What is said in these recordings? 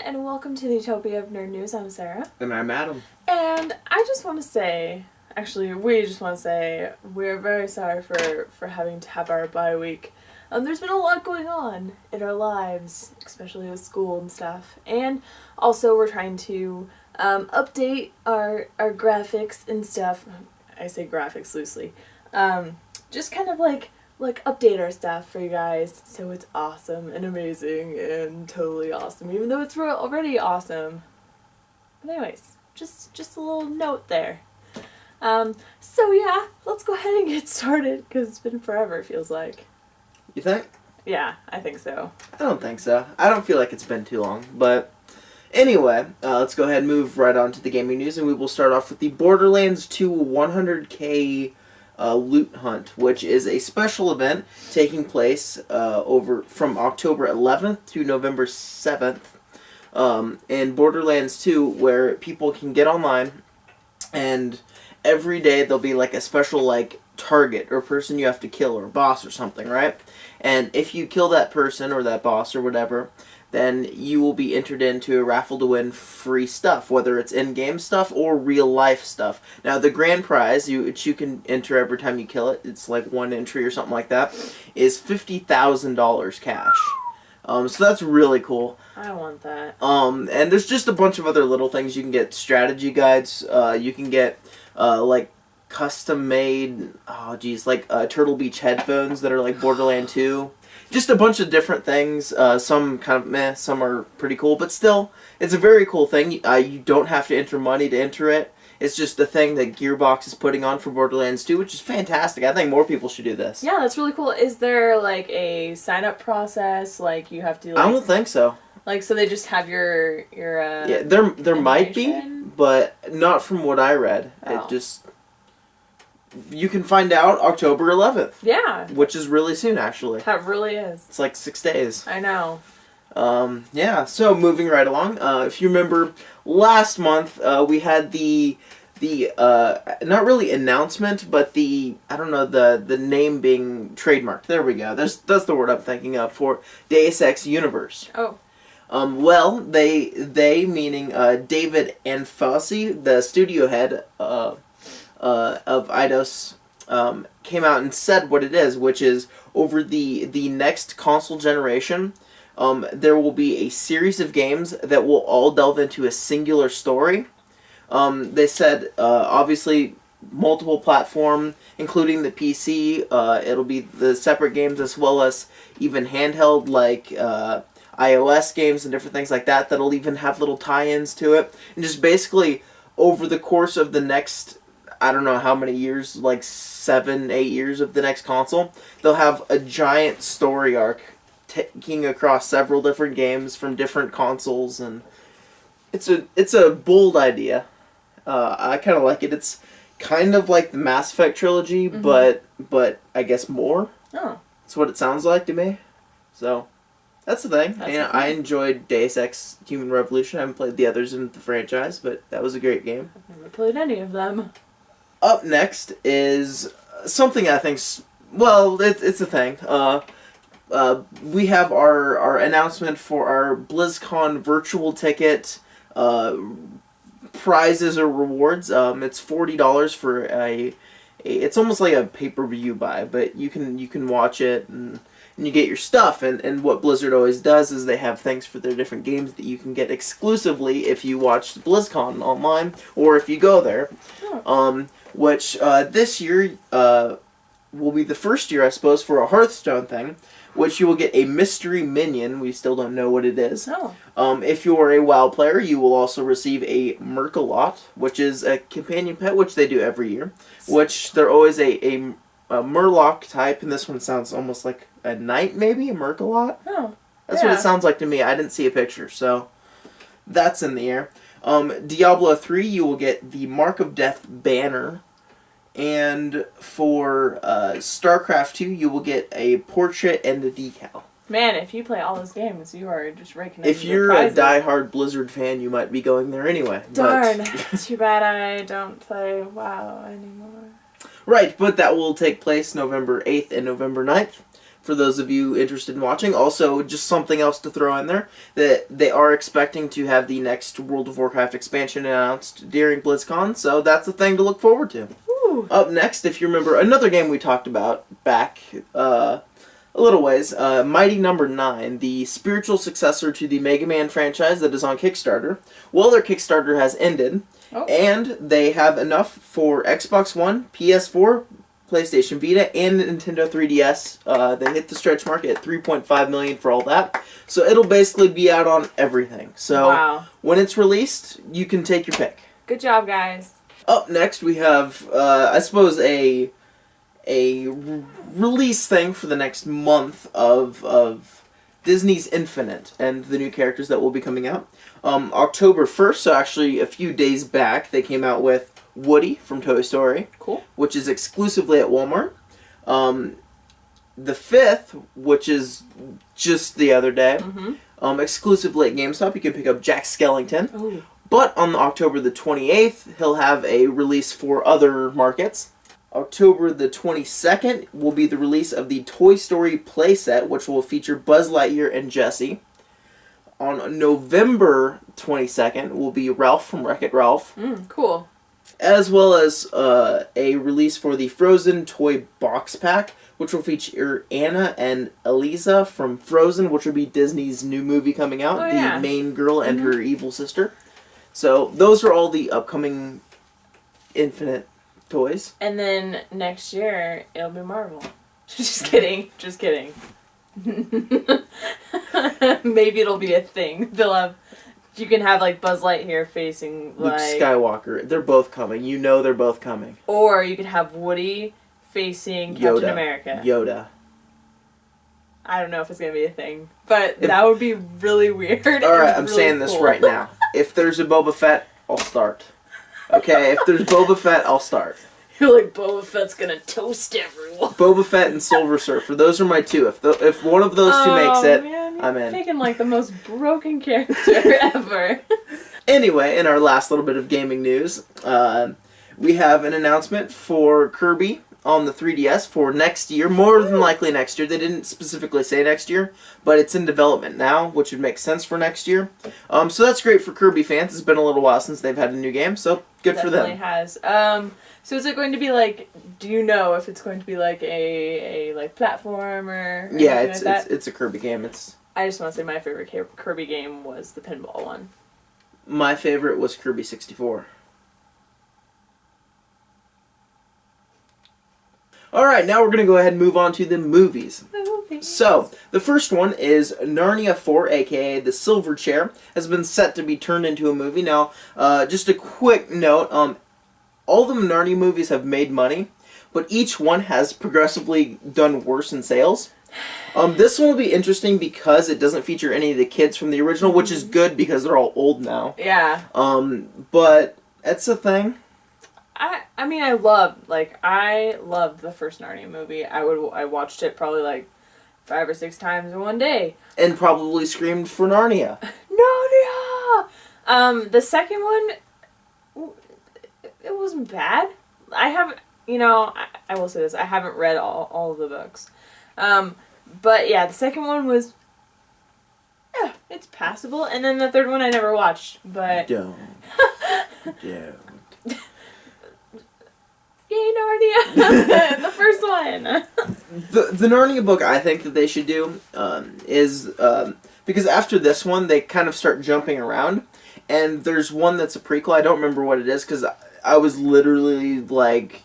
and welcome to the Utopia of Nerd News. I'm Sarah. And I'm Adam. And I just want to say, we just want to say, we're very sorry for having to have our bye week. There's been a lot going on in our lives, especially with school and stuff. And also we're trying to update our graphics and stuff. I say graphics loosely. Just kind of like update our stuff for you guys so it's awesome and amazing and totally awesome, even though it's already awesome. But anyways, just a little note there. So yeah, let's go ahead and get started because it's been forever, it feels like. You think? Yeah, I think so. I don't think so. I don't feel like it's been too long, but anyway, let's go ahead and move right on to the gaming news, and we will start off with the Borderlands 2 100K loot hunt, which is a special event taking place from October 11th to November 7th in Borderlands 2, where people can get online, and every day there'll be like a special like target or person you have to kill or boss or something, right? And if you kill that person or that boss or whatever, then you will be entered into a raffle to win free stuff, whether it's in-game stuff or real-life stuff. Now, the grand prize, which you can enter every time you kill it, it's like one entry or something like that, is $50,000 cash. So that's really cool. I want that. And there's just a bunch of other little things. You can get strategy guides. You can get, like, custom-made, Turtle Beach headphones that are like Borderland 2. Just a bunch of different things. Some kind of meh, some are pretty cool, but still, it's a very cool thing. You don't have to enter money to enter it. It's just the thing that Gearbox is putting on for Borderlands 2, which is fantastic. I think more people should do this. Yeah, that's really cool. Is there like a sign-up process? Like you have to like, I don't think so. Like, so they just have your yeah, there might be, but not from what I read. Oh. It just... You can find out October 11th. Yeah. Which is really soon, actually. That really is. It's like 6 days. I know. Yeah, so moving right along. If you remember, last month we had the not really announcement, but the name being trademarked. There we go. That's the word I'm thinking of for Deus Ex Universe. Oh. Well, they meaning David Anfossi, the studio head of Eidos, came out and said what it is, which is over the next console generation, there will be a series of games that will all delve into a singular story. They said, obviously, multiple platform, including the PC. It'll be the separate games as well as even handheld, like iOS games and different things like that, that'll even have little tie-ins to it. And just basically, over the course of the next... I don't know how many years, like 7, 8 years of the next console, they'll have a giant story arc taking across several different games from different consoles, and it's a bold idea. I kind of like it. It's kind of like the Mass Effect trilogy, but I guess more. Oh. That's what it sounds like to me. So, that's the thing. I enjoyed Deus Ex Human Revolution. I haven't played the others in the franchise, but that was a great game. I've never played any of them. Up next is something I think's... Well, it's a thing. We have our announcement for our BlizzCon virtual ticket prizes or rewards. It's $40 for it's almost like a pay-per-view buy, but you can watch it and you get your stuff. And what Blizzard always does is they have things for their different games that you can get exclusively if you watch BlizzCon online or if you go there. Oh. Which this year will be the first year, I suppose, for a Hearthstone thing, which you will get a mystery minion. We still don't know what it is. Oh. If you are a WoW player, you will also receive a Murkalot, which is a companion pet, which they do every year. Which they're always a Murloc type, and this one sounds almost like a knight, maybe? A Murkalot? Oh. That's what it sounds like to me. I didn't see a picture, so that's in the air. Diablo 3, you will get the Mark of Death banner. And for StarCraft 2, you will get a portrait and a decal. Man, if you play all those games, you are just raking in If you're a diehard Blizzard fan, you might be going there anyway. Darn. Too bad I don't play WoW anymore. Right, but that will take place November 8th and November 9th. for those of you interested in watching. Also, just something else to throw in there, that they are expecting to have the next World of Warcraft expansion announced during BlizzCon, so that's a thing to look forward to. Ooh. Up next, if you remember, another game we talked about back a little ways, Mighty Number 9, the spiritual successor to the Mega Man franchise that is on Kickstarter. Well, their Kickstarter has ended, and they have enough for Xbox One, PS4, PlayStation Vita, and Nintendo 3DS. They hit the stretch mark at $3.5 million for all that. So it'll basically be out on everything. So when it's released, you can take your pick. Good job, guys. Up next, we have, I suppose, a release thing for the next month of Disney's Infinite and the new characters that will be coming out. October 1st, so actually a few days back, they came out with Woody from Toy Story. Cool. Which is exclusively at Walmart. The 5th, which is just the other day, exclusively at GameStop, you can pick up Jack Skellington. Ooh. But on October the 28th, he'll have a release for other markets. October the 22nd will be the release of the Toy Story playset, which will feature Buzz Lightyear and Jessie. On November 22nd will be Ralph from Wreck-It Ralph. Cool. As well as a release for the Frozen Toy Box Pack, which will feature Anna and Elisa from Frozen, which will be Disney's new movie coming out, the main girl and her evil sister. So those are all the upcoming Infinite toys. And then next year, it'll be Marvel. Just kidding. Just kidding. Maybe it'll be a thing. They'll have... You can have, like, Buzz Lightyear facing, Luke like... Skywalker. They're both coming. You know they're both coming. Or you could have Woody facing Captain America. Yoda. I don't know if it's going to be a thing. But that would be really weird. Alright, I'm really saying this right now. If there's a Boba Fett, I'll start. Okay, if there's Boba Fett, I'll start. You're like, Boba Fett's gonna toast everyone. Boba Fett and Silver Surfer. Those are my two. If one of those two makes it, man, I'm in. Picking like the most broken character ever. Anyway, in our last little bit of gaming news, we have an announcement for Kirby on the 3DS for next year. More than likely next year. They didn't specifically say next year, but it's in development now, which would make sense for next year. So that's great for Kirby fans. It's been a little while since they've had a new game, so good for them. Definitely has. So is it going to be like? Do you know if it's going to be like a like platform or? Yeah, it's a Kirby game. I just want to say my favorite Kirby game was the pinball one. My favorite was Kirby 64. Alright, now we're going to go ahead and move on to the movies. So, the first one is Narnia 4, aka The Silver Chair, has been set to be turned into a movie. Now, just a quick note, all the Narnia movies have made money, but each one has progressively done worse in sales. This one will be interesting because it doesn't feature any of the kids from the original, which is good because they're all old now. Yeah. But it's a thing. I mean, I loved the first Narnia movie. I watched it probably like 5 or 6 times in one day. And probably screamed for Narnia. Narnia! The second one, it wasn't bad. I haven't, I will say this, I haven't read all of the books. But yeah, the second one was, it's passable. And then the third one I never watched, but... Don't. Yay, Narnia! The first one! The Narnia book I think that they should do is... because after this one, they kind of start jumping around. And there's one that's a prequel. I don't remember what it is because I was literally like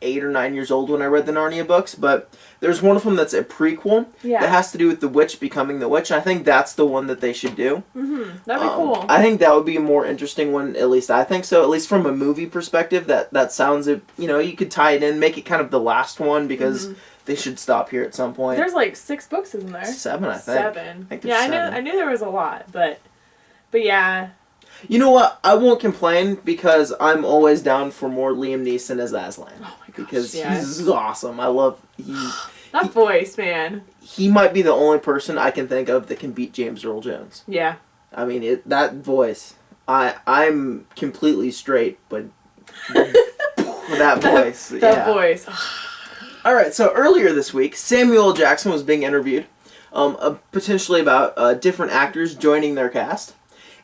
8 or 9 years old when I read the Narnia books. But there's one of them that's a prequel that has to do with the witch becoming the witch. And I think that's the one that they should do. Mm-hmm. That'd be cool. I think that would be a more interesting one, at least I think so. At least from a movie perspective, that sounds, you could tie it in, make it kind of the last one because they should stop here at some point. There's like 6 books, isn't there? 7, I think. 7. I think there's 7. I knew there was a lot, but yeah. You know what? I won't complain because I'm always down for more Liam Neeson as Aslan. Oh my gosh, because he's awesome. I love that voice, man. He might be the only person I can think of that can beat James Earl Jones. Yeah. I mean, that voice. I'm completely straight, but that voice. That voice. All right, so earlier this week, Samuel L. Jackson was being interviewed, potentially about different actors joining their cast.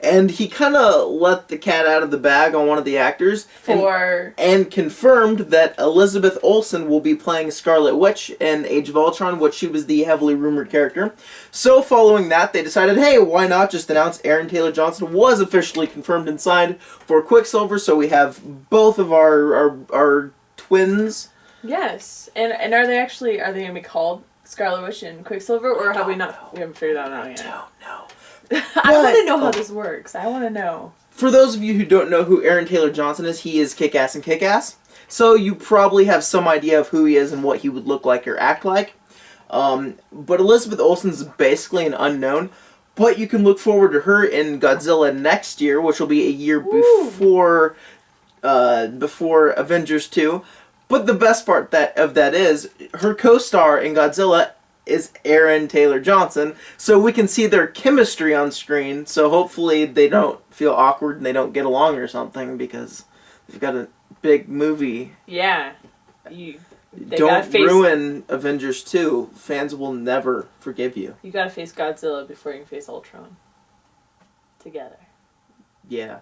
And he kind of let the cat out of the bag on one of the actors. And confirmed that Elizabeth Olsen will be playing Scarlet Witch in Age of Ultron, which she was the heavily rumored character. So following that, they decided, hey, why not just announce Aaron Taylor Johnson was officially confirmed and signed for Quicksilver, so we have both of our twins. Yes. And are they going to be called Scarlet Witch and Quicksilver, or have we not? Know. We haven't figured that out yet. I don't know. I want to know how this works. I want to know. For those of you who don't know who Aaron Taylor Johnson is, he is Kick-Ass and Kick-Ass. So you probably have some idea of who he is and what he would look like or act like. But Elizabeth Olsen is basically an unknown. But you can look forward to her in Godzilla next year, which will be a year before Avengers 2. But the best part of that is her co-star in Godzilla is Aaron Taylor Johnson, so we can see their chemistry on screen, so hopefully they don't feel awkward and they don't get along or something, because they've got a big movie. Yeah. Don't ruin Avengers 2. Fans will never forgive you. You gotta face Godzilla before you can face Ultron. Together. Yeah.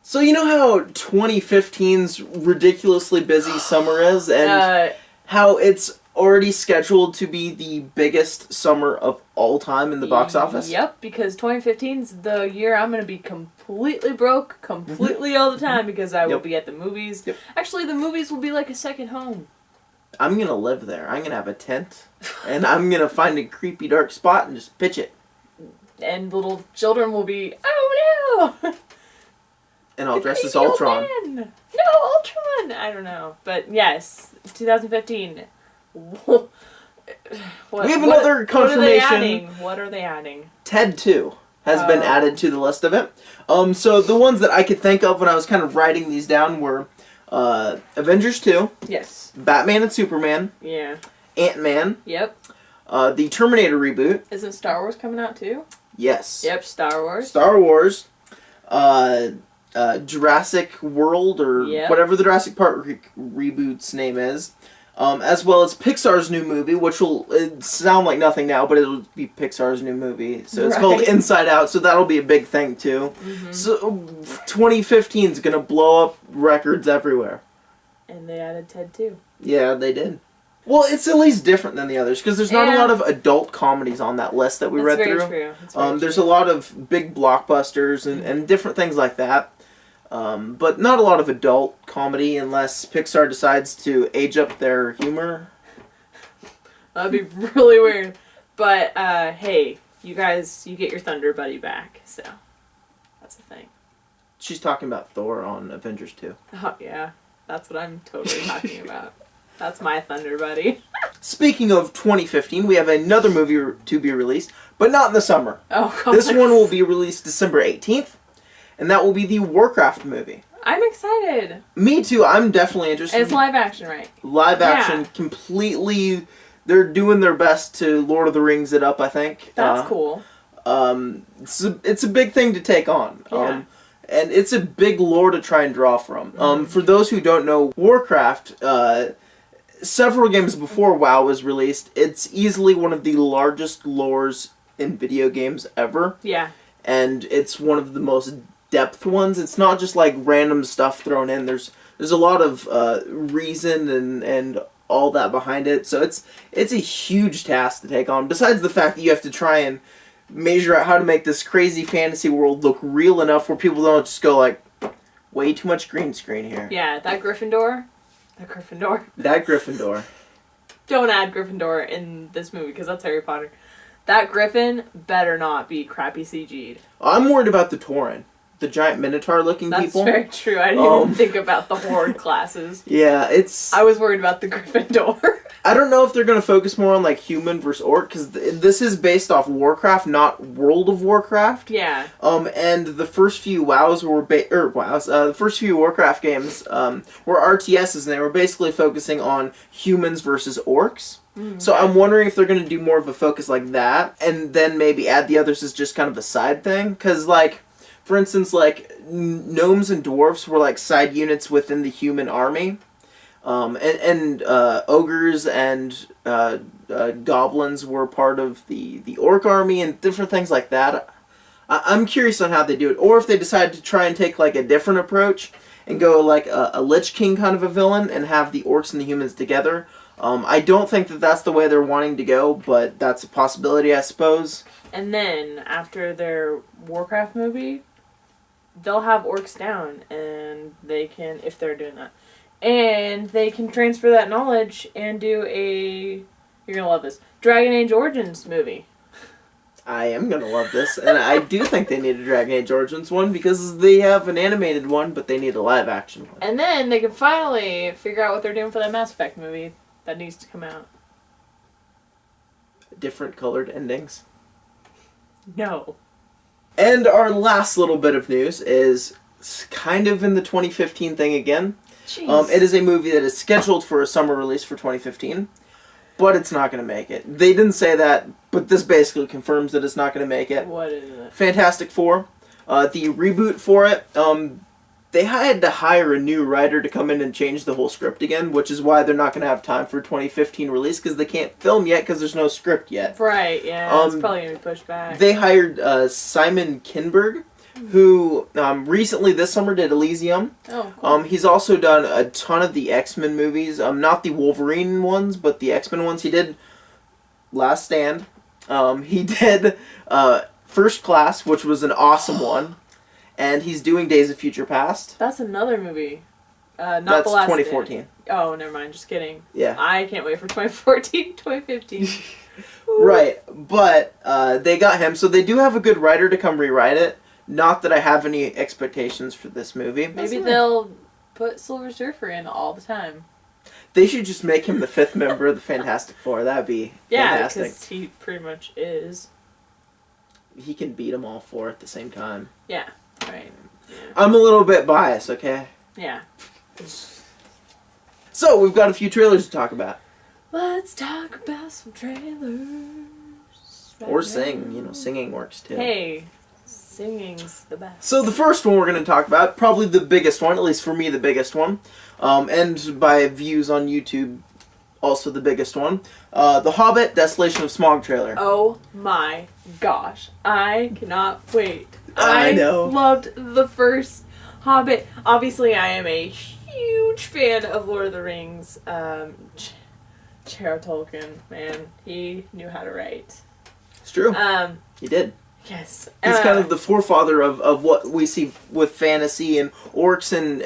So you know how 2015's ridiculously busy summer is, and how it's already scheduled to be the biggest summer of all time in the box office? Yep, because 2015's the year I'm going to be completely broke, completely all the time, because I will be at the movies. Yep. Actually, the movies will be like a second home. I'm going to live there. I'm going to have a tent, and I'm going to find a creepy dark spot and just pitch it. And little children will be, oh no! And I'll dress as Ultron. No, Ultron! I don't know. But yes, 2015... we have another confirmation. What are they adding? Ted 2 has been added to the list of it. So the ones that I could think of when I was kind of writing these down were Avengers 2. Yes. Batman and Superman. Yeah. Ant-Man. Yep. The Terminator reboot. Isn't Star Wars coming out too? Yes. Yep, Star Wars. Star Wars. Jurassic World, or whatever the Jurassic Park reboot's name is. As well as Pixar's new movie, which will sound like nothing now, but it'll be Pixar's new movie. So it's called Inside Out, so that'll be a big thing too. Mm-hmm. So 2015 is going to blow up records everywhere. And they added Ted 2. Yeah, they did. Well, it's at least different than the others, because there's not a lot of adult comedies on that list that we read through. That's very true. There's a lot of big blockbusters and different things like that. But not a lot of adult comedy unless Pixar decides to age up their humor. That'd be really weird. But, hey, you guys, you get your Thunder Buddy back, so that's a thing. She's talking about Thor on Avengers 2. Oh, yeah. That's what I'm totally talking about. That's my Thunder Buddy. Speaking of 2015, we have another movie to be released, but not in the summer. Oh, God. This one will be released December 18th. And that will be the Warcraft movie. I'm excited. Me too. I'm definitely interested. It's live action, right? Live action, completely. They're doing their best to Lord of the Rings it up, I think. That's cool. It's a big thing to take on. Yeah. And it's a big lore to try and draw from. For those who don't know, Warcraft, several games before WoW was released, it's easily one of the largest lores in video games ever. Yeah. And it's one of the most depth ones. It's not just like random stuff thrown in. There's a lot of reason and all that behind it. So it's a huge task to take on. Besides the fact that you have to try and measure out how to make this crazy fantasy world look real enough where people don't just go like, way too much green screen here. Yeah, that Gryffindor. That Gryffindor. Don't add Gryffindor in this movie because that's Harry Potter. That Griffin better not be crappy CG'd. I'm worried about the Tauren. The giant Minotaur-looking people. That's very true. I didn't even think about the Horde classes. Yeah, I was worried about the Gryffindor. I don't know if they're going to focus more on, like, human versus orc, because this is based off Warcraft, not World of Warcraft. Yeah. And the first few the first few Warcraft games were RTSs, and they were basically focusing on humans versus orcs. So I'm wondering if they're going to do more of a focus like that, and then maybe add the others as just kind of a side thing, because, like, for instance, like, gnomes and dwarves were, like, side units within the human army. And ogres and goblins were part of the orc army and different things like that. I'm curious on how they do it, or if they decide to try and take like a different approach and go like a Lich King kind of a villain and have the orcs and the humans together. I don't think that that's the way they're wanting to go, but that's a possibility, I suppose. And then, after their Warcraft movie, they'll have orcs down, and they can, if they're doing that, and they can transfer that knowledge and do a, you're gonna love this, Dragon Age Origins movie. I am gonna love this, and I do think they need a Dragon Age Origins one, because they have an animated one, but they need a live action one. And then they can finally figure out what they're doing for that Mass Effect movie that needs to come out. Different colored endings. No. And our last little bit of news is kind of in the 2015 thing again. Jeez. It is a movie that is scheduled for a summer release for 2015, but it's not going to make it. They didn't say that, but this basically confirms that it's not going to make it. What is it? Fantastic Four. The reboot for it, they had to hire a new writer to come in and change the whole script again, which is why they're not going to have time for 2015 release, because they can't film yet because there's no script yet. Right, yeah, it's probably going to be pushed back. They hired Simon Kinberg, who recently this summer did Elysium. Oh, cool. He's also done a ton of the X-Men movies, not the Wolverine ones, but the X-Men ones. He did Last Stand. He did First Class, which was an awesome one. And he's doing Days of Future Past. That's another movie. Not That's the last 2014. Day. Oh, never mind. Just kidding. Yeah. I can't wait for 2014, 2015. Right. But they got him. So they do have a good writer to come rewrite it. Not that I have any expectations for this movie. Maybe they'll put Silver Surfer in all the time. They should just make him the fifth member of the Fantastic Four. That'd be fantastic. Yeah, because he pretty much is. He can beat them all four at the same time. Yeah. Right. Yeah. I'm a little bit biased, okay? Yeah. So, we've got a few trailers to talk about. Let's talk about some trailers. Or sing. Singing works too. Hey, singing's the best. So, the first one we're going to talk about, probably the biggest one, at least for me, the biggest one, and by views on YouTube, also the biggest one, The Hobbit, Desolation of Smaug trailer. Oh my gosh. I cannot wait. I know. Loved the first Hobbit. Obviously, I am a huge fan of Lord of the Rings. J.R.R. Tolkien, man, he knew how to write. It's true. He did. Yes. He's kind of the forefather of what we see with fantasy and orcs and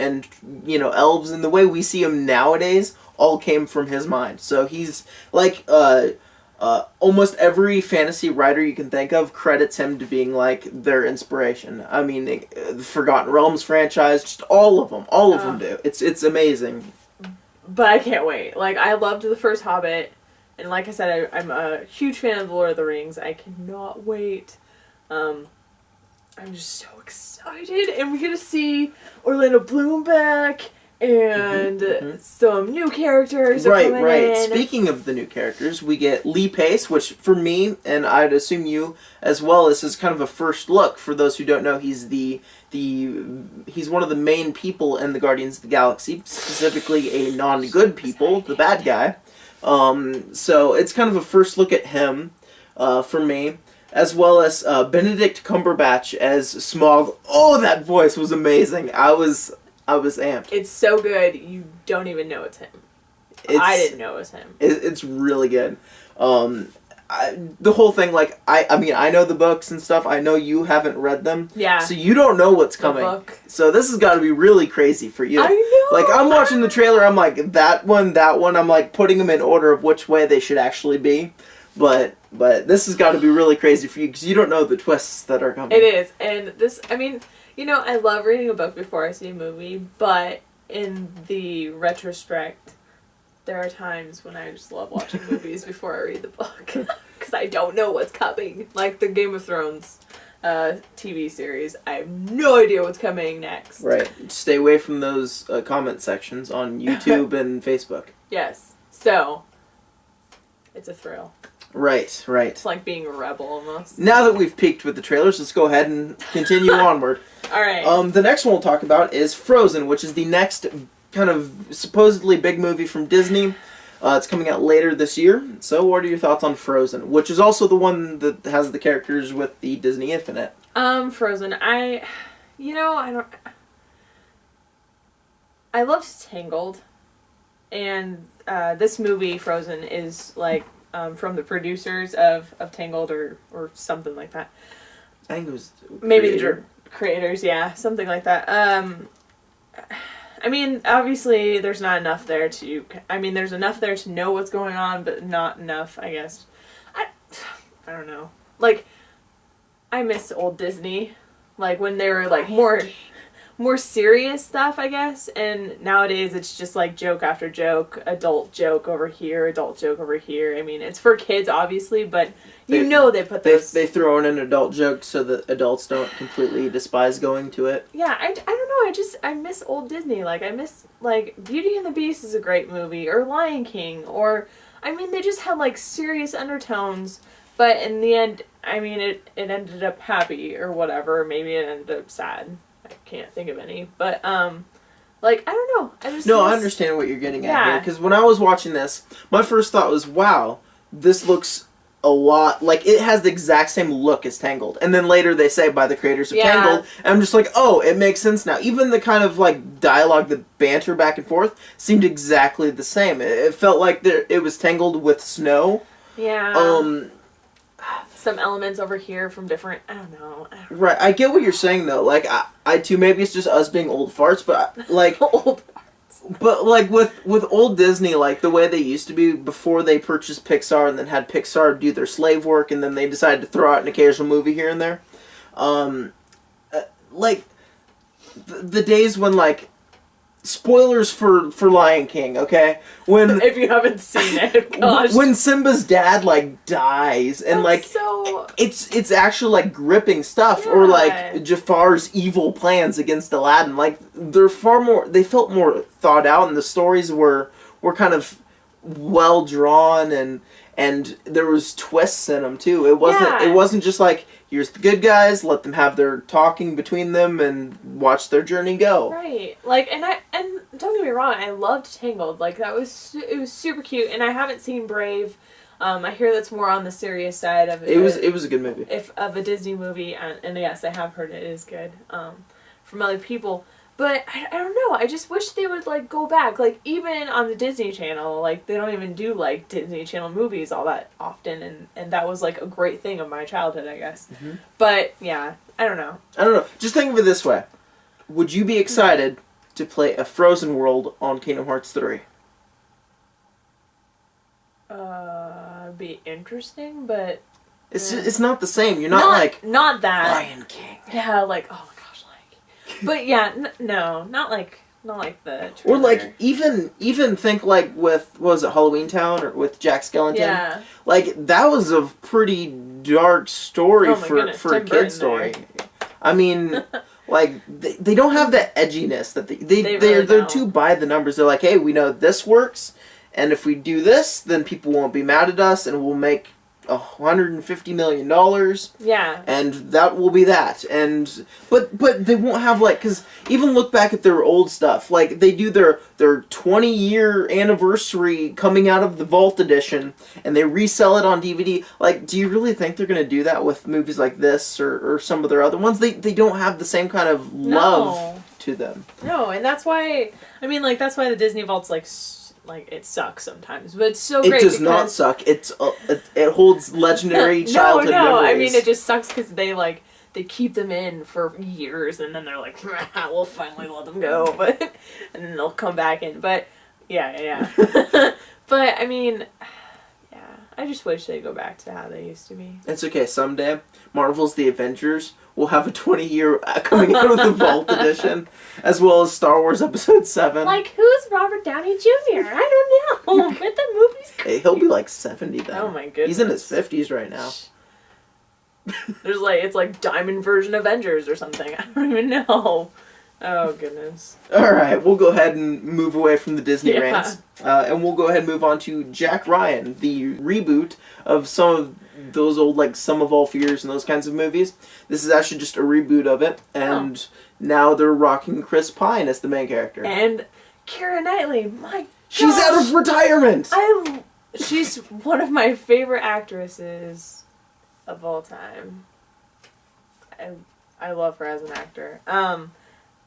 elves, and the way we see them nowadays all came from his mind. So he's like almost every fantasy writer you can think of credits him to being like their inspiration. I mean, the Forgotten Realms franchise, just all of them do. It's amazing. But I can't wait. Like, I loved the first Hobbit, and like I said, I'm a huge fan of the Lord of the Rings. I cannot wait. I'm just so excited, and we're gonna see Orlando Bloom back. And some new characters are coming in. Speaking of the new characters, we get Lee Pace, which for me, and I'd assume you as well, this is kind of a first look. For those who don't know, he's he's one of the main people in the Guardians of the Galaxy, specifically a non-good people, the bad guy. So it's kind of a first look at him for me, as well as Benedict Cumberbatch as Smaug. Oh, that voice was amazing. I was amped. It's so good, you don't even know it's him. I didn't know it was him. It's really good. The whole thing, like, I know the books and stuff. I know you haven't read them. Yeah. So you don't know what's coming. Book. So this has got to be really crazy for you. I know. Like, I'm watching the trailer, I'm like, that one. I'm like putting them in order of which way they should actually be. But this has got to be really crazy for you because you don't know the twists that are coming. It is. And this, I mean, I love reading a book before I see a movie, but in the retrospect, there are times when I just love watching movies before I read the book because I don't know what's coming. Like the Game of Thrones TV series, I have no idea what's coming next. Right. Stay away from those comment sections on YouTube and Facebook. Yes. So, it's a thrill. Right. It's like being a rebel almost. Now that we've peaked with the trailers, let's go ahead and continue onward. All right. The next one we'll talk about is Frozen, which is the next kind of supposedly big movie from Disney. It's coming out later this year. So what are your thoughts on Frozen, which is also the one that has the characters with the Disney Infinite? Frozen. I loved Tangled, and this movie Frozen is like from the producers of Tangled or something like that. I think it was maybe the creators, yeah, something like that. I mean, obviously, there's not enough there to. I mean, there's enough there to know what's going on, but not enough, I guess. I don't know. Like, I miss old Disney, like when they were like more serious stuff, I guess. And nowadays, it's just like joke after joke, adult joke over here, adult joke over here. I mean, it's for kids, obviously, but they put those. They throw in an adult joke so that adults don't completely despise going to it. Yeah, I don't know. I miss old Disney. Like, I miss, like, Beauty and the Beast is a great movie, or Lion King, or, I mean, they just had, like, serious undertones, but in the end, I mean, it ended up happy, or whatever. Maybe it ended up sad. I can't think of any, but, like, I don't know. I understand what you're getting at here, because when I was watching this, my first thought was, wow, this looks a lot like it has the exact same look as Tangled, and then later they say by the creators of Tangled, and I'm just like, oh, it makes sense now. Even the kind of like dialogue, the banter back and forth seemed exactly the same. It felt like it was Tangled with snow. Yeah. Some elements over here from different. I don't know. Right, I get what you're saying though. Like I too, maybe it's just us being old farts, but like old. But like with old Disney, like the way they used to be before they purchased Pixar and then had Pixar do their slave work, and then they decided to throw out an occasional movie here and there. Like the days when like spoilers for Lion King, okay? When if you haven't seen it, gosh. When Simba's dad like dies and That's like it's actually like gripping stuff, or like Jafar's evil plans against Aladdin. Like they felt more thought out, and the stories were kind of well drawn, and there was twists in them too. It wasn't just like, here's the good guys, let them have their talking between them and watch their journey go. Right. Like, and don't get me wrong, I loved Tangled. Like, it was super cute, and I haven't seen Brave. I hear that's more on the serious side of it. It was a good movie. Of a Disney movie, and yes, I have heard it is good, from other people. But I don't know. I just wish they would like go back. Like even on the Disney Channel, like they don't even do like Disney Channel movies all that often, and that was like a great thing of my childhood, I guess. Mm-hmm. But yeah, I don't know. Just think of it this way: would you be excited to play a Frozen world on Kingdom Hearts 3? Be interesting, but it's not the same. You're not that Lion King. Yeah, like oh. But yeah, no, not like the trailer. Or like even think like with, what was it, Halloween Town, or with Jack Skellington? Yeah. Like that was a pretty dark story for a kid's story. I mean, like they don't have that edginess that they're too by the numbers. They're like, hey, we know this works, and if we do this, then people won't be mad at us, and we'll make $150 million. Yeah. And that will be that. And but they won't have like, because even look back at their old stuff, like they do their 20-year anniversary coming out of the Vault Edition, and they resell it on DVD. Like, do you really think they're going to do that with movies like this or some of their other ones? They don't have the same kind of love to them. No, and that's why, I mean, like, that's why the Disney Vault's like it sucks sometimes, but it's so great. It does not suck. It holds legendary childhood memories. I mean, it just sucks because they keep them in for years, and then they're like, we'll finally let them go, and then they'll come back in. But yeah. But I mean, yeah, I just wish they'd go back to how they used to be. It's okay. Someday, Marvel's The Avengers will have a 20-year coming out of the Vault Edition, as well as Star Wars Episode 7. Like, who's Robert Downey Jr.? I don't know. But the movie's great. Hey, he'll be like 70 then. Oh my goodness. He's in his 50s right now. There's it's like Diamond version Avengers or something. I don't even know. Oh goodness. Alright, we'll go ahead and move away from the Disney rants. And we'll go ahead and move on to Jack Ryan, the reboot of some of those old, like, Sum of All Fears and those kinds of movies. This is actually just a reboot of it, and now they're rocking Chris Pine as the main character. And Keira Knightley, my She's gosh. out of retirement! She's one of my favorite actresses of all time. I love her as an actor. I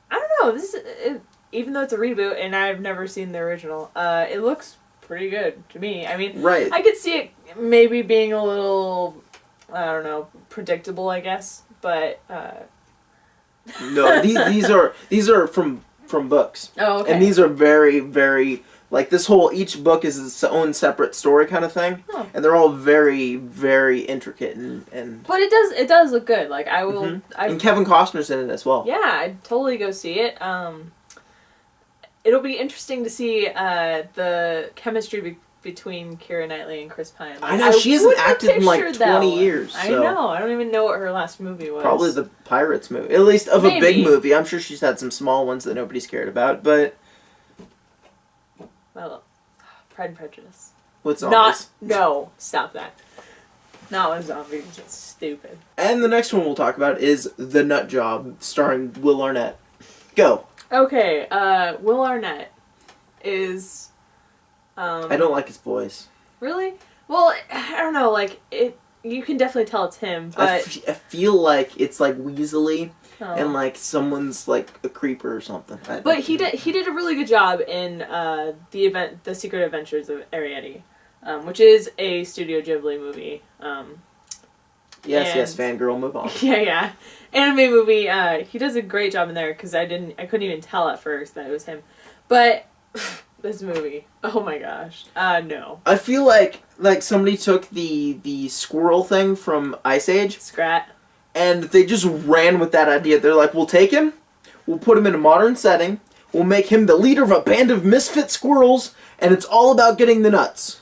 don't know. Even though it's a reboot and I've never seen the original, it looks pretty good to me. I mean, Right. I could see it maybe being a little, I don't know, predictable, I guess. But No, these are from books. oh, okay. And these are very, very, like, each book is its own separate story kind of thing. Huh. And they're all very, very intricate and But it does look good. Like, I will... and Kevin Costner's in it as well. Yeah, I'd totally go see it. It'll be interesting to see the chemistry between Keira Knightley and Chris Pine. I know, she hasn't wouldn't have acted in, like, pictured that 20 one. years, I so- know. I don't even know what her last movie was. Probably the Pirates movie. At least of a big Maybe. movie. I'm sure she's had some small ones that nobody's cared about, but... Well, Pride and Prejudice. What's zombies? No, stop that. Not with zombies. It's stupid. And the next one we'll talk about is The Nut Job, starring Will Arnett. Go. Okay, Will Arnett is... I don't like his voice. Really? Well, I don't know, like, you can definitely tell it's him, but... I feel like it's like Weasley Oh. and like someone's like a creeper or something. But he did a really good job in The Secret Adventures of Arrietty, which is a Studio Ghibli movie. Yes, fangirl, move on. Yeah. Anime movie. He does a great job in there because I couldn't even tell at first that it was him. But this movie, oh my gosh, no. I feel like somebody took the squirrel thing from Ice Age Scrat. and they just ran with that idea. They're like, we'll take him, we'll put him in a modern setting, we'll make him the leader of a band of misfit squirrels, and it's all about getting the nuts.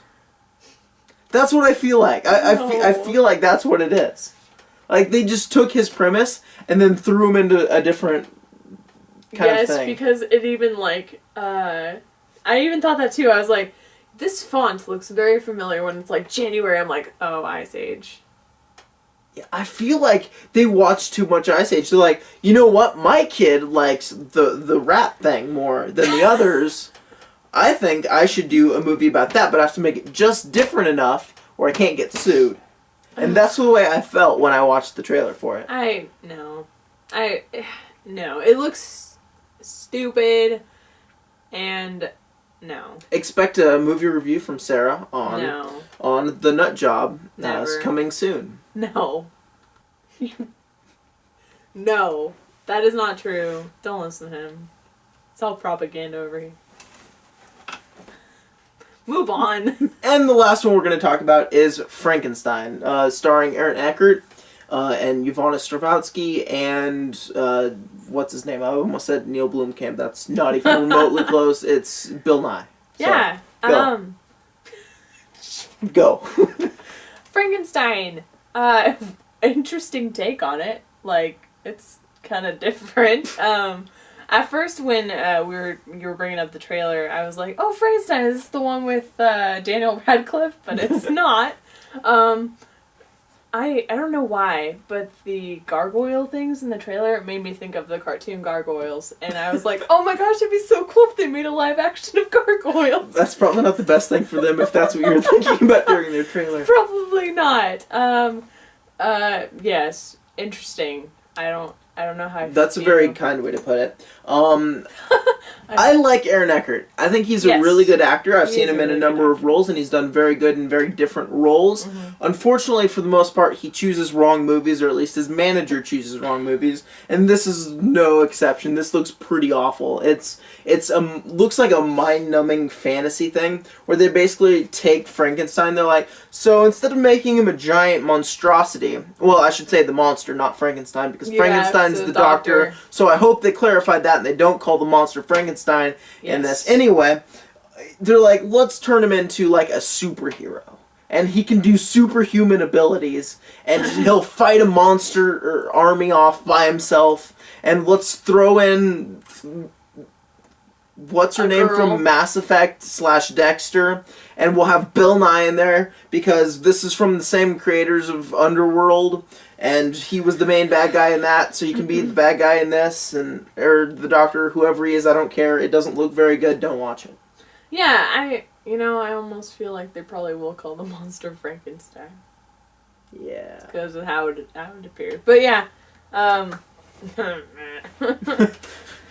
That's what I feel like. I feel like that's what it is. Like, they just took his premise and then threw him into a different kind of thing. Yes, because it even, like, I even thought that too. I was like, this font looks very familiar when it's, like, January. I'm like, oh, Ice Age. I feel like they watch too much Ice Age. They're like, you know what? My kid likes the rap thing more than the others. I think I should do a movie about that, but I have to make it just different enough where I can't get sued. And that's the way I felt when I watched the trailer for it. No. It looks stupid, and no. Expect a movie review from Sarah on The Nut Job. Never. It's coming soon. No. No. That is not true. Don't listen to him. It's all propaganda over here. Move on. And the last one we're going to talk about is Frankenstein, starring Aaron Eckhart and Yvonne Strahovski and what's his name? I almost said Neil Blomkamp. That's not even remotely close. It's Bill Nye. So, Yeah. Go. Frankenstein. Interesting take on it. Like, it's kind of different. At first, when you were bringing up the trailer, I was like, "Oh, Frankenstein, is this the one with Daniel Radcliffe?" But it's not. I don't know why, but the gargoyle things in the trailer made me think of the cartoon gargoyles, and I was like, "Oh my gosh, it'd be so cool if they made a live action of gargoyles." That's probably not the best thing for them if that's what you're thinking about during their trailer. Probably not. Yes, interesting. I don't know how I That's a feel. very kind way to put it. I like Aaron Eckhart. I think he's a Yes. really good actor. I've He seen is him a in a really number good of roles, and he's done very good in very different roles. Mm-hmm. Unfortunately, for the most part, he chooses wrong movies, or at least his manager chooses wrong movies, and this is no exception. This looks pretty awful. It's looks like a mind-numbing fantasy thing, where they basically take Frankenstein, they're like, so instead of making him a giant monstrosity, well, I should say the monster, not Frankenstein, because Yeah, Frankenstein's it's the the doctor, doctor. so I hope they clarified that and they don't call the monster Frankenstein in this. Anyway, they're like, let's turn him into like a superhero. And he can do superhuman abilities, and he'll fight a monster or army off by himself, and let's throw in what's her A name girl. from Mass Effect / Dexter, and we'll have Bill Nye in there because this is from the same creators of Underworld, and he was the main bad guy in that, so you can be the bad guy in this, or the Doctor, whoever he is, I don't care. It doesn't look very good, don't watch it. Yeah, I almost feel like they probably will call the monster Frankenstein. Yeah. Because of how it appeared. But yeah,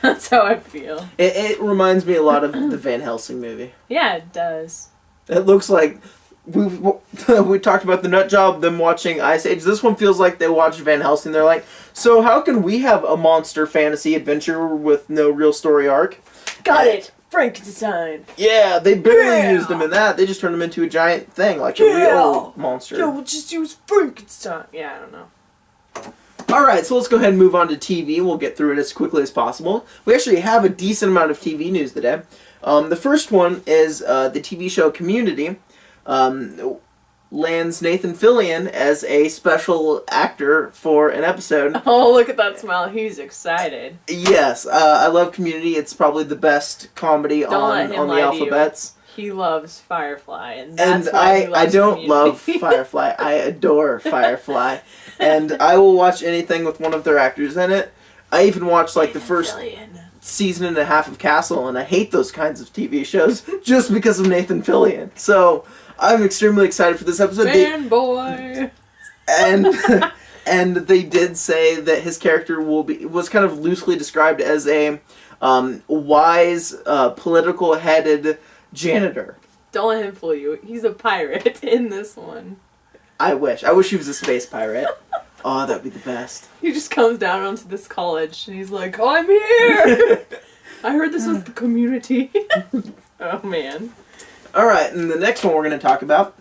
that's how I feel. It reminds me a lot of the Van Helsing movie. Yeah, it does. It looks like we talked about the nut job, them watching Ice Age. This one feels like they watched Van Helsing. They're like, so how can we have a monster fantasy adventure with no real story arc? Got it! Frankenstein! Yeah, they barely used him in that. They just turned him into a giant thing, like a real monster. Yeah, we'll just use Frankenstein. Yeah, I don't know. Alright, so let's go ahead and move on to TV. We'll get through it as quickly as possible. We actually have a decent amount of TV news today. The first one is the TV show Community. Lands Nathan Fillion as a special actor for an episode. Oh, look at that smile. He's excited. Yes, I love Community. It's probably the best comedy on the alphabets. He loves Firefly, and that's why I he loves don't Community. love Firefly. I adore Firefly, and I will watch anything with one of their actors in it. I even watched like the first season and a half of Castle, and I hate those kinds of TV shows just because of Nathan Fillion. So I'm extremely excited for this episode. Fanboy! And they did say that his character was kind of loosely described as a wise, political-headed janitor. Don't let him fool you. He's a pirate in this one. I wish he was a space pirate. Oh, that'd be the best. He just comes down onto this college and he's like, "Oh, I'm here! I heard this was the community." Oh, man. Alright, and the next one we're going to talk about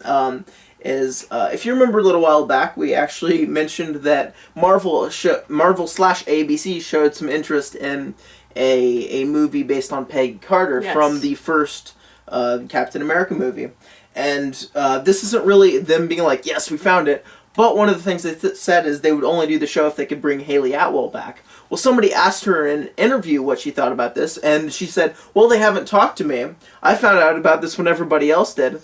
is, if you remember a little while back, we actually mentioned that Marvel/ABC showed some interest in a movie based on Peggy Carter from the first Captain America movie. And this isn't really them being like, yes, we found it, but one of the things they said is they would only do the show if they could bring Haley Atwell back. Well, somebody asked her in an interview what she thought about this, and she said, well, they haven't talked to me. I found out about this when everybody else did.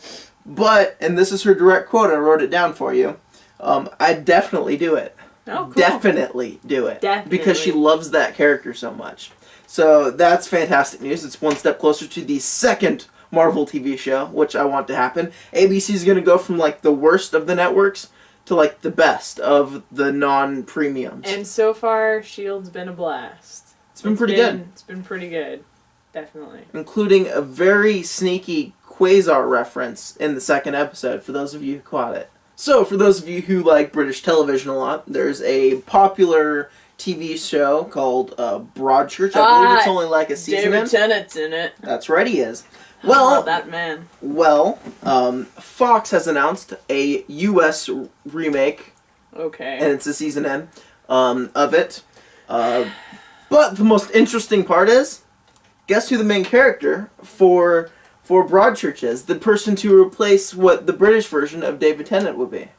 But, and this is her direct quote, I wrote it down for you, I'd definitely do it. Oh, cool. Definitely do it. Definitely. Because she loves that character so much. So that's fantastic news. It's one step closer to the second Marvel TV show, which I want to happen. ABC's going to go from like the worst of the networks to like the best of the non-premiums. And so far, S.H.I.E.L.D.'s been a blast. It's been pretty good. It's been pretty good. Definitely. Including a very sneaky Quasar reference in the second episode, for those of you who caught it. So, for those of you who like British television a lot, there's a popular TV show called Broadchurch. I believe it's only like a season David Tennant's in it. That's right, he is. Well, that man. Well, Fox has announced a U.S. remake. Okay. And it's a season end of it. But the most interesting part is, guess who the main character for Broadchurch is? The person to replace what the British version of David Tennant would be.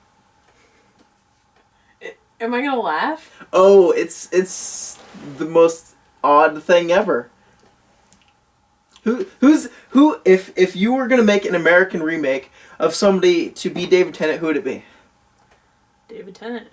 Am I gonna laugh? Oh, it's the most odd thing ever. Who if you were gonna make an American remake of somebody to be David Tennant, who would it be? David Tennant.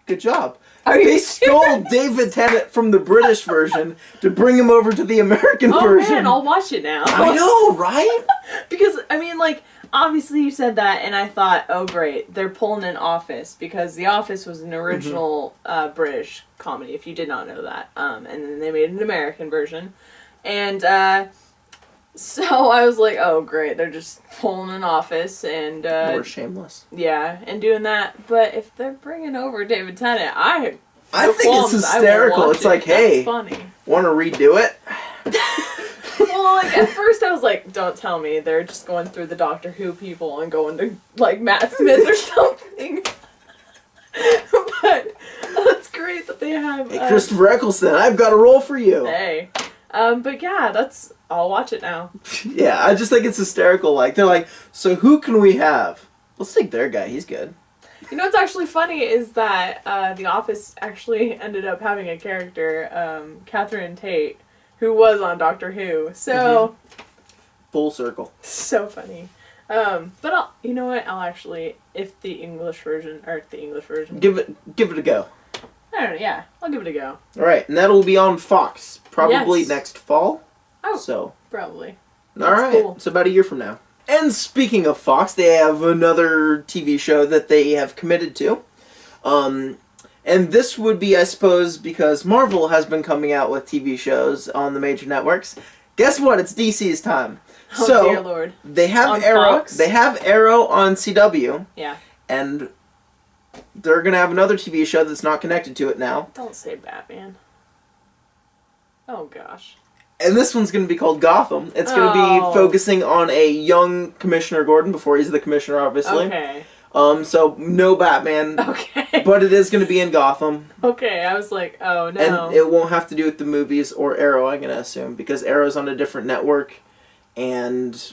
Good job. They stole David Tennant from the British version to bring him over to the American version. Oh man, I'll watch it now. I know, right? Because, I mean, like, obviously you said that, and I thought, oh great, they're pulling an Office, because The Office was an original British comedy, if you did not know that. And then they made an American version. And, so I was like, oh great, they're just pulling an Office, and, More shameless. Yeah, and doing that. But if they're bringing over David Tennant, I think it's hysterical. It's like, hey, funny. Want to redo it? Well, like, at first I was like, don't tell me they're just going through the Doctor Who people and going to, like, Matt Smith or something. But that's great that they have... Hey, Christopher Eccleston, I've got a role for you. Hey. But yeah, I'll watch it now. Yeah, I just think it's hysterical. Like, they're like, so who can we have? Let's take their guy. He's good. You know what's actually funny is that The Office actually ended up having a character, Catherine Tate, who was on Doctor Who. So, full circle. So funny. But you know what? I'll actually, if the English version, Give it a go. I don't know, yeah, I'll give it a go. All right, and that'll be on Fox probably Yes. next fall. Oh, so probably. all right, cool. it's about a year from now. And speaking of Fox, they have another TV show that they have committed to. And this would be, I suppose, because Marvel has been coming out with TV shows on the major networks. Guess what? It's DC's time. Oh, So dear Lord. they have On Arrow. Fox? They have Arrow on CW, Yeah. and they're gonna have another TV show that's not connected to it now. Don't say Batman. Oh, gosh. And this one's gonna be called Gotham. It's gonna Oh. be focusing on a young Commissioner Gordon before he's the Commissioner, obviously. Okay. So no Batman, Okay. but it is gonna be in Gotham. Okay, I was like, oh, no. And it won't have to do with the movies or Arrow, I'm going to assume, because Arrow's on a different network, and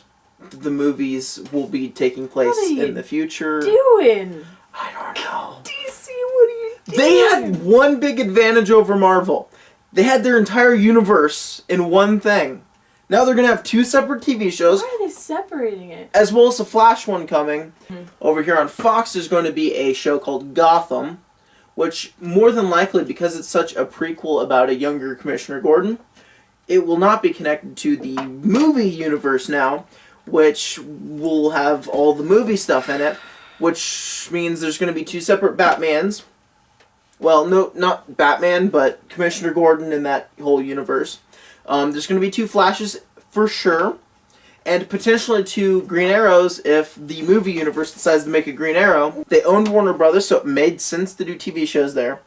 the movies will be taking place What are you in the future. doing? I don't know. DC, what are you doing? They had one big advantage over Marvel. They had their entire universe in one thing. Now they're going to have two separate TV shows, Why are they separating it? as well as a Flash one coming. Hmm. Over here on Fox, there's going to be a show called Gotham, which more than likely, because it's such a prequel about a younger Commissioner Gordon, it will not be connected to the movie universe now, which will have all the movie stuff in it, which means there's going to be two separate Batmans. Well, no, not Batman, but Commissioner Gordon in that whole universe. There's going to be two Flashes for sure, and potentially two Green Arrows if the movie universe decides to make a Green Arrow. They owned Warner Brothers, so it made sense to do TV shows there.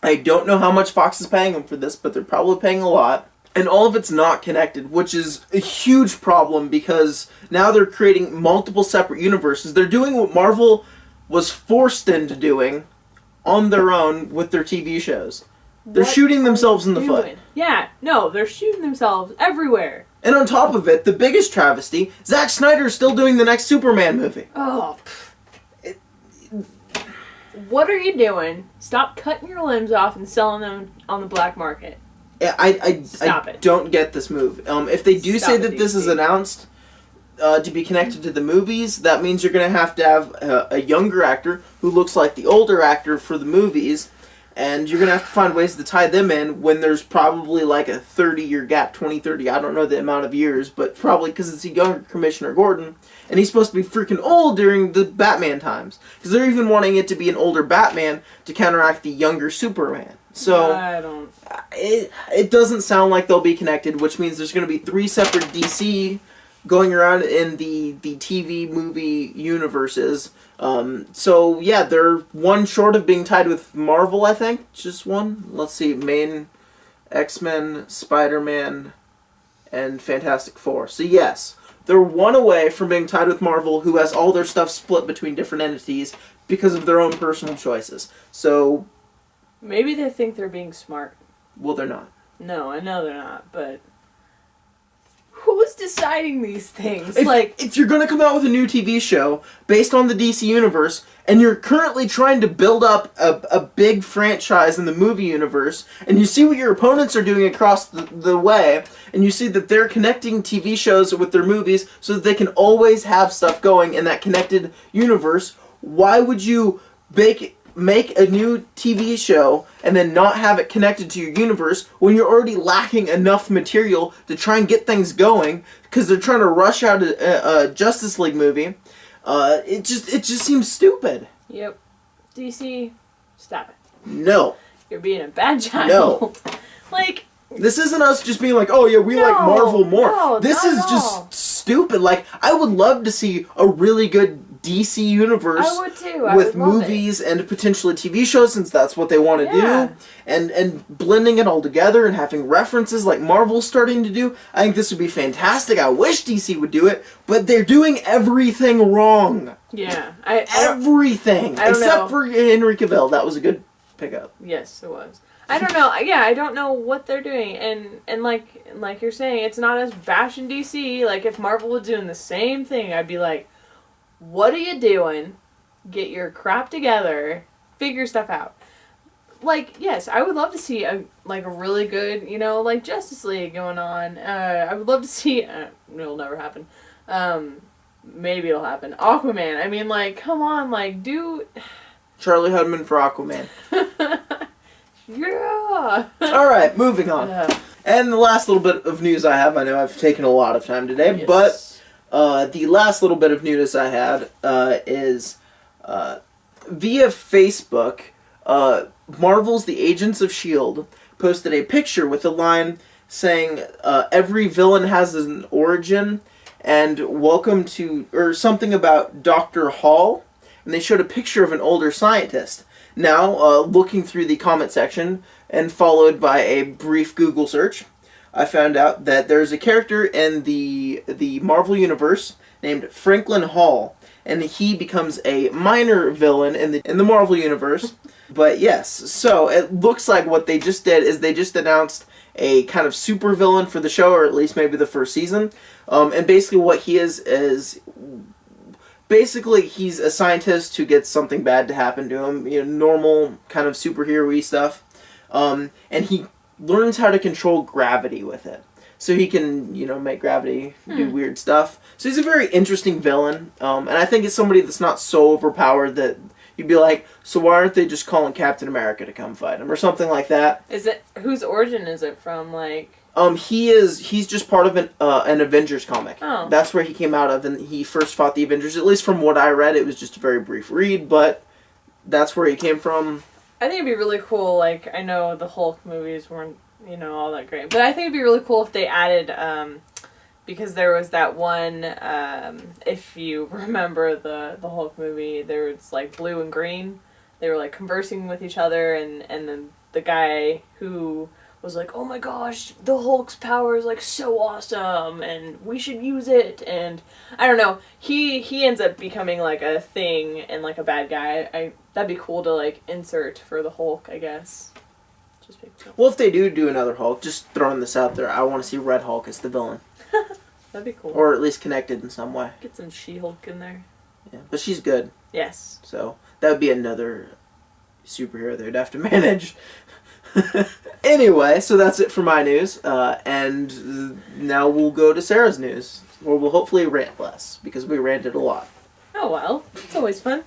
I don't know how much Fox is paying them for this, but they're probably paying a lot. And all of it's not connected, which is a huge problem because now they're creating multiple separate universes. They're doing what Marvel was forced into doing on their own with their TV shows. They're What shooting are themselves in the they foot. doing? Yeah, no, they're shooting themselves everywhere. And on top of it, the biggest travesty, Zack Snyder's still doing the next Superman movie. Oh. What are you doing? Stop cutting your limbs off and selling them on the black market. I don't get this move. If they do Stop say it, that this is DC. announced to be connected to the movies, that means you're going to have a younger actor who looks like the older actor for the movies, and you're going to have to find ways to tie them in when there's probably like a 30-year gap, 2030, I don't know the amount of years, but probably because it's a younger Commissioner Gordon, and he's supposed to be freaking old during the Batman times. Because they're even wanting it to be an older Batman to counteract the younger Superman. So I don't. it doesn't sound like they'll be connected, which means there's going to be three separate DC going around in the TV movie universes. So yeah, they're one short of being tied with Marvel, I think. Just one. Let's see, main X-Men, Spider-Man, and Fantastic Four. So yes, they're one away from being tied with Marvel, who has all their stuff split between different entities because of their own personal choices. So Maybe they think they're being smart. well, they're not. No, I know they're not, but who's deciding these things? If you're going to come out with a new TV show based on the DC universe, and you're currently trying to build up a big franchise in the movie universe, and you see what your opponents are doing across the way, and you see that they're connecting TV shows with their movies so that they can always have stuff going in that connected universe, why would you make a new TV show and then not have it connected to your universe when you're already lacking enough material to try and get things going because they're trying to rush out a Justice League movie? It just seems stupid. Yep. DC, stop it. No. You're being a bad child. No. Like, This isn't us just being like, oh yeah, we like Marvel more. no, This not is at just all. stupid. Like, I would love to see a really good DC universe I would too. I with would love movies and potentially TV shows, since that's what they want to Yeah. do, and blending it all together and having references like Marvel's starting to do. I think this would be fantastic. I wish DC would do it, but they're doing everything wrong. it. Yeah. I don't, Everything I don't except know. for Henry Cavill. That was a good pickup. yes, it was. I don't know. Yeah, I don't know what they're doing, and like you're saying, it's not as bashing DC. Like if Marvel was doing the same thing, I'd be like, "What are you doing? Get your crap together, figure stuff out." like, yes, I would love to see a really good, like Justice League going on. I would love to see. It'll never happen. Maybe it'll happen. Aquaman. I mean, like, come on, like, do. Charlie Hunnam for Aquaman. Yeah. All right, moving on. And the last little bit of news I have. I know I've taken a lot of time today, Yes. but the last little bit of news I had is via Facebook. Marvel's The Agents of S.H.I.E.L.D. posted a picture with a line saying, every villain has an origin, and welcome to, or something about Dr. Hall, and they showed a picture of an older scientist. Now, looking through the comment section, and followed by a brief Google search, I found out that there's a character in the Marvel Universe named Franklin Hall, and he becomes a minor villain in the Marvel Universe. But yes, so it looks like what they just did is they just announced a kind of super villain for the show, or at least maybe the first season. And basically what he is basically he's a scientist who gets something bad to happen to him, normal kind of superhero-y stuff. And he learns how to control gravity with it. So he can, make gravity do weird stuff. So he's a very interesting villain. And I think it's somebody that's not so overpowered that you'd be like, so why aren't they just calling Captain America to come fight him? Or something like that. Is it, whose origin is it from, like... He's just part of an Avengers comic. Oh. That's where he came out of, and he first fought the Avengers. At least from what I read, it was just a very brief read, but that's where he came from. I think it'd be really cool, like, I know the Hulk movies weren't, all that great, but I think it'd be really cool if they added, because there was that one, if you remember the Hulk movie, there was, like, blue and green. They were, like, conversing with each other, and then the guy who was like, oh my gosh, the Hulk's power is, like, so awesome, and we should use it, and I don't know, he ends up becoming, like, a thing and, like, a bad guy. That'd be cool to, like, insert for the Hulk, I guess. Just be cool. Well, if they do another Hulk, just throwing this out there, I want to see Red Hulk as the villain. That'd be cool. Or at least connected in some way. Get some She-Hulk in there. Yeah, but she's good. Yes. So that would be another superhero they'd have to manage. Anyway, so that's it for my news. And now we'll go to Sarah's news. Or we'll hopefully rant less, because we ranted a lot. Oh, well. It's always fun.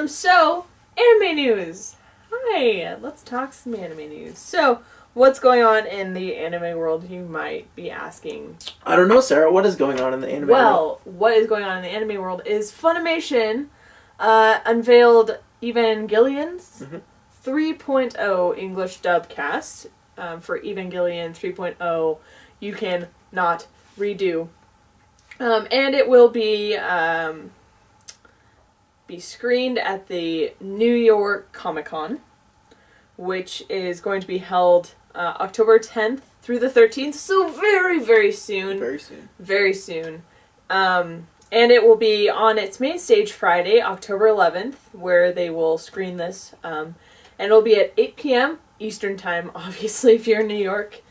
So, anime news. Hi, let's talk some anime news. So, what's going on in the anime world, you might be asking? I don't know, Sarah. What is going on in the anime world? Well, what is going on in the anime world is Funimation unveiled Evangelion's 3.0 English dub cast. For Evangelion 3.0, you can not redo. And it will be screened at the New York Comic Con, which is going to be held October 10th through the 13th, so very, very soon. Very soon. Very soon. And it will be on its main stage Friday, October 11th, where they will screen this. And it'll be at 8 p.m. Eastern Time, obviously, if you're in New York.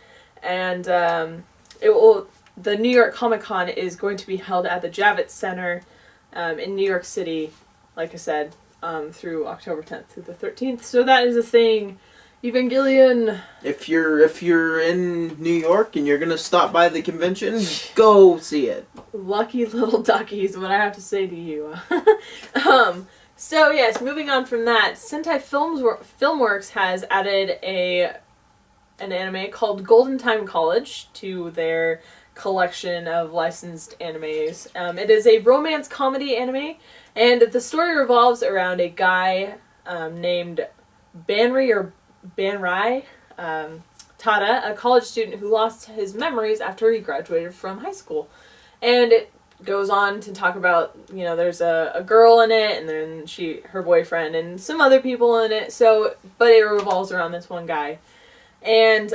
And the New York Comic Con is going to be held at the Javits Center in New York City, like I said, through October 10th through the 13th. So that is a thing. Evangelion. If you're in New York and you're gonna stop by the convention, go see it. Lucky little duckies, what I have to say to you. So yes, moving on from that, Sentai Filmworks has added an anime called Golden Time College to their collection of licensed animes. It is a romance comedy anime, and the story revolves around a guy named Banrai Tada, a college student who lost his memories after he graduated from high school. And it goes on to talk about, there's a girl in it, and then her boyfriend, and some other people in it, but it revolves around this one guy. And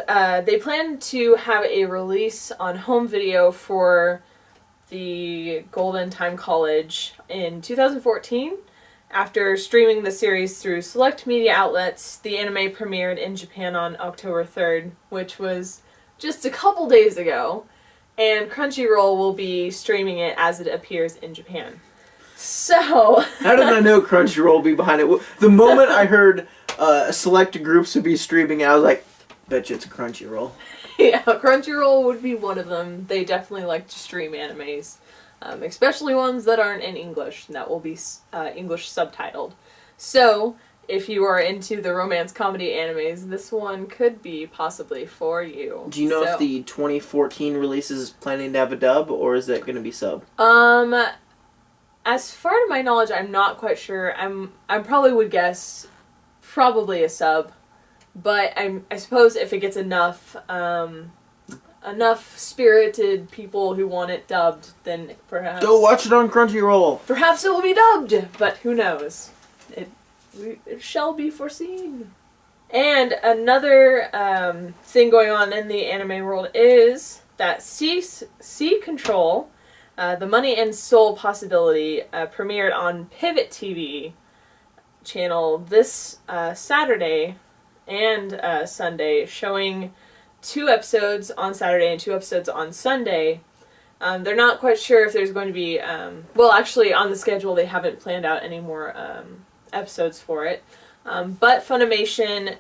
they plan to have a release on home video for the Golden Time College in 2014. After streaming the series through select media outlets, the anime premiered in Japan on October 3rd, which was just a couple days ago, and Crunchyroll will be streaming it as it appears in Japan. So... How did I know Crunchyroll would be behind it? The moment I heard select groups would be streaming. And I was like, bet you it's Crunchyroll. Yeah, Crunchyroll would be one of them. They definitely like to stream animes, especially ones that aren't in English, and that will be English subtitled. So, if you are into the romance comedy animes, this one could be possibly for you. Do you know if the 2014 release is planning to have a dub, or is it going to be sub? As far to my knowledge, I'm not quite sure. I probably would guess probably a sub. But I suppose if it gets enough spirited people who want it dubbed, then perhaps... Go watch it on Crunchyroll! Perhaps it will be dubbed, but who knows. It shall be foreseen. And another thing going on in the anime world is that Sea Control, the Money and Soul Possibility, premiered on Pivot TV channel this Saturday and Sunday, showing 2 episodes on Saturday and 2 episodes on Sunday. They're not quite sure if there's going to be, well, actually on the schedule they haven't planned out any more episodes for it. But Funimation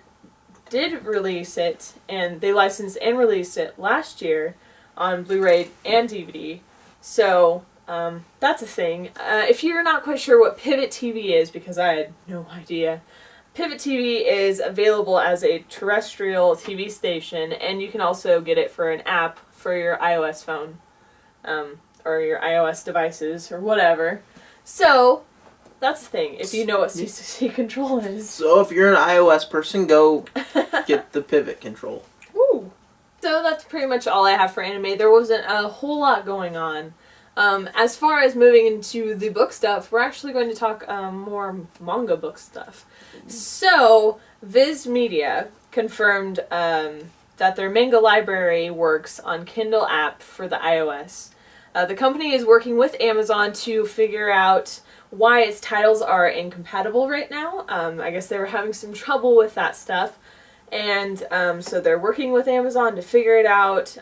did release it, and they licensed and released it last year on Blu-ray and DVD. So, that's a thing. If you're not quite sure what Pivot TV is, because I had no idea, Pivot TV is available as a terrestrial TV station, and you can also get it for an app for your iOS phone, or your iOS devices, or whatever. So, that's the thing, if you know what CCC Control is. So if you're an iOS person, go get the Pivot Control. Woo! So that's pretty much all I have for anime. There wasn't a whole lot going on. As far as moving into the book stuff, we're actually going to talk more manga book stuff. So, Viz Media confirmed that their manga library works on Kindle app for the iOS. The company is working with Amazon to figure out why its titles are incompatible right now. I guess they were having some trouble with that stuff. And so they're working with Amazon to figure it out.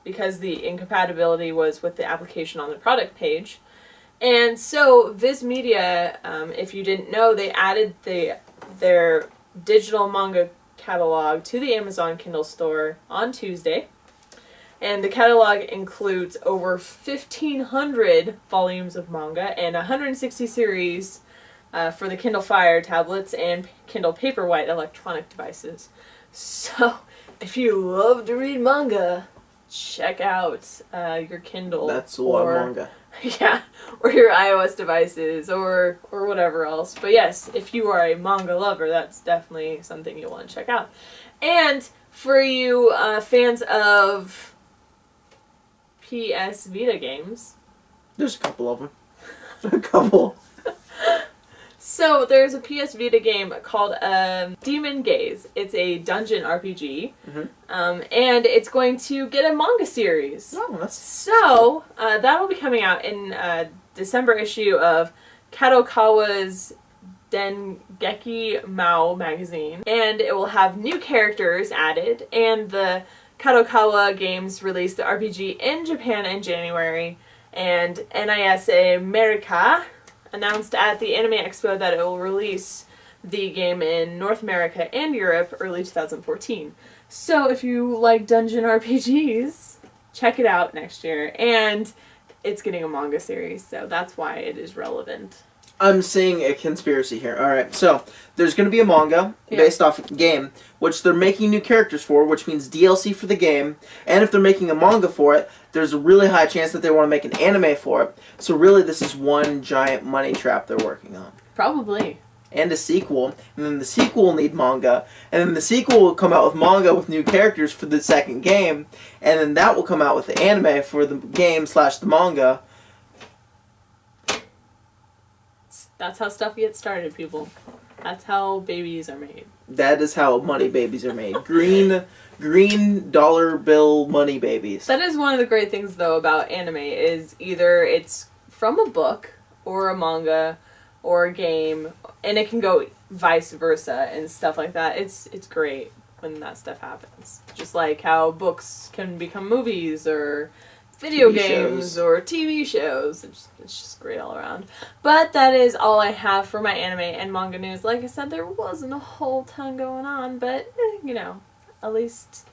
Because the incompatibility was with the application on the product page. And so Viz Media, if you didn't know, they added their digital manga catalog to the Amazon Kindle store on Tuesday. And the catalog includes over 1,500 volumes of manga and 160 series for the Kindle Fire tablets and Kindle Paperwhite electronic devices. So, if you love to read manga, check out your Kindle. That's a lot of manga. Yeah, or your iOS devices, or whatever else. But yes, if you are a manga lover, that's definitely something you'll want to check out. And for you fans of PS Vita games, there's a couple of them. A couple. So there's a PS Vita game called Demon Gaze. It's a dungeon RPG, and it's going to get a manga series. Oh, so that'll be coming out in December issue of Kadokawa's Dengeki Mao magazine, and it will have new characters added. And the Kadokawa games released the RPG in Japan in January, and NIS America announced at the Anime Expo that it will release the game in North America and Europe early 2014. So if you like dungeon RPGs, check it out next year. And it's getting a manga series, so that's why it is relevant. I'm seeing a conspiracy here. Alright, so there's going to be a manga based off a game, which they're making new characters for, which means DLC for the game. And if they're making a manga for it, there's a really high chance that they want to make an anime for it. So really this is one giant money trap they're working on. Probably. And a sequel. And then the sequel will need manga. And then the sequel will come out with manga with new characters for the second game. And then that will come out with the anime for the game / the manga. That's how stuff gets started, people. That's how babies are made. That is how money babies are made. Green dollar bill money babies. That is one of the great things, though, about anime, is either it's from a book, or a manga, or a game, and it can go vice versa and stuff like that. It's great when that stuff happens. Just like how books can become movies, or video TV games shows. or TV shows. It's just great all around. But that is all I have for my anime and manga news. Like I said, there wasn't a whole ton going on, but, you know, at least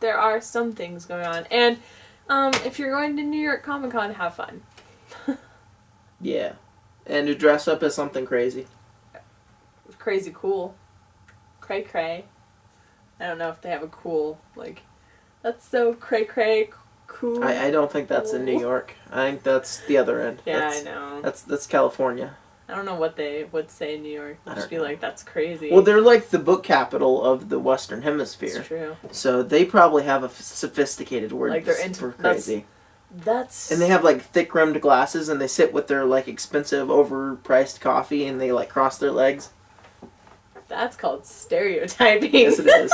there are some things going on. And if you're going to New York Comic Con, have fun. Yeah. And to dress up as something crazy. Crazy cool. Cray cray. I don't know if they have a cool, like, that's so cray cray cool. I don't think that's in New York. I think that's the other end. Yeah, that's, I know. That's California. I don't know what they would say in New York. They'd just be like, that's crazy. Well, they're like the book capital of the Western Hemisphere. It's true. So they probably have a sophisticated word Like they're into for crazy. That's And they have like thick rimmed glasses, and they sit with their like expensive, overpriced coffee, and they like cross their legs. That's called stereotyping. Yes, it is.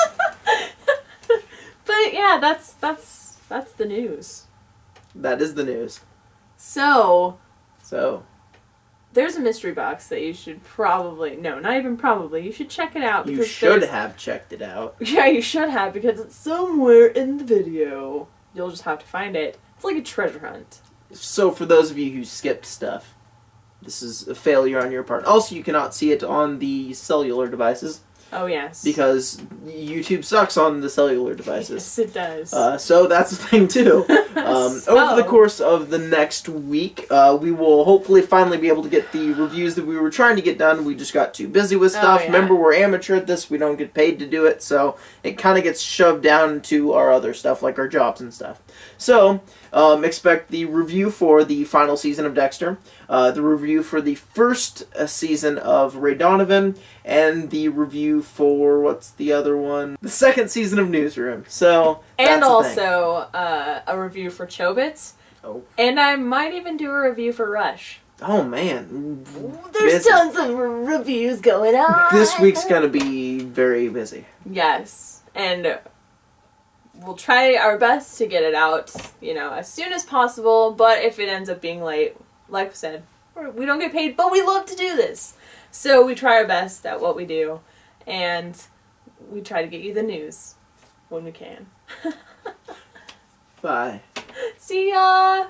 But yeah, that's the news. That is the news. So So there's a mystery box that you should probably not even probably you should check it out. you because should have checked it out. Yeah, you should have because it's somewhere in the video. You'll just have to find it. It's like a treasure hunt. So for those of you who skipped stuff, this is a failure on your part. Also, you cannot see it on the cellular devices Oh yes. because YouTube sucks on the cellular devices. Yes, it does. So that's the thing too. Over the course of the next week, we will hopefully finally be able to get the reviews that we were trying to get done. We just got too busy with stuff. yeah. Remember, we're amateur at this. We don't get paid to do it, so it kind of gets shoved down to our other stuff, like our jobs and stuff. So, expect the review for the final season of Dexter, the review for the first season of Ray Donovan, and the review for, what's the other one? The second season of Newsroom. So, and that's the thing. also a review for Chobits. Oh. And I might even do a review for Rush. Oh, man. There's Busy. tons of reviews going on. This week's going to be very busy. Yes. And we'll try our best to get it out, as soon as possible. But if it ends up being late, like I said, we don't get paid, but we love to do this. So we try our best at what we do. And we try to get you the news when we can. Bye. See ya!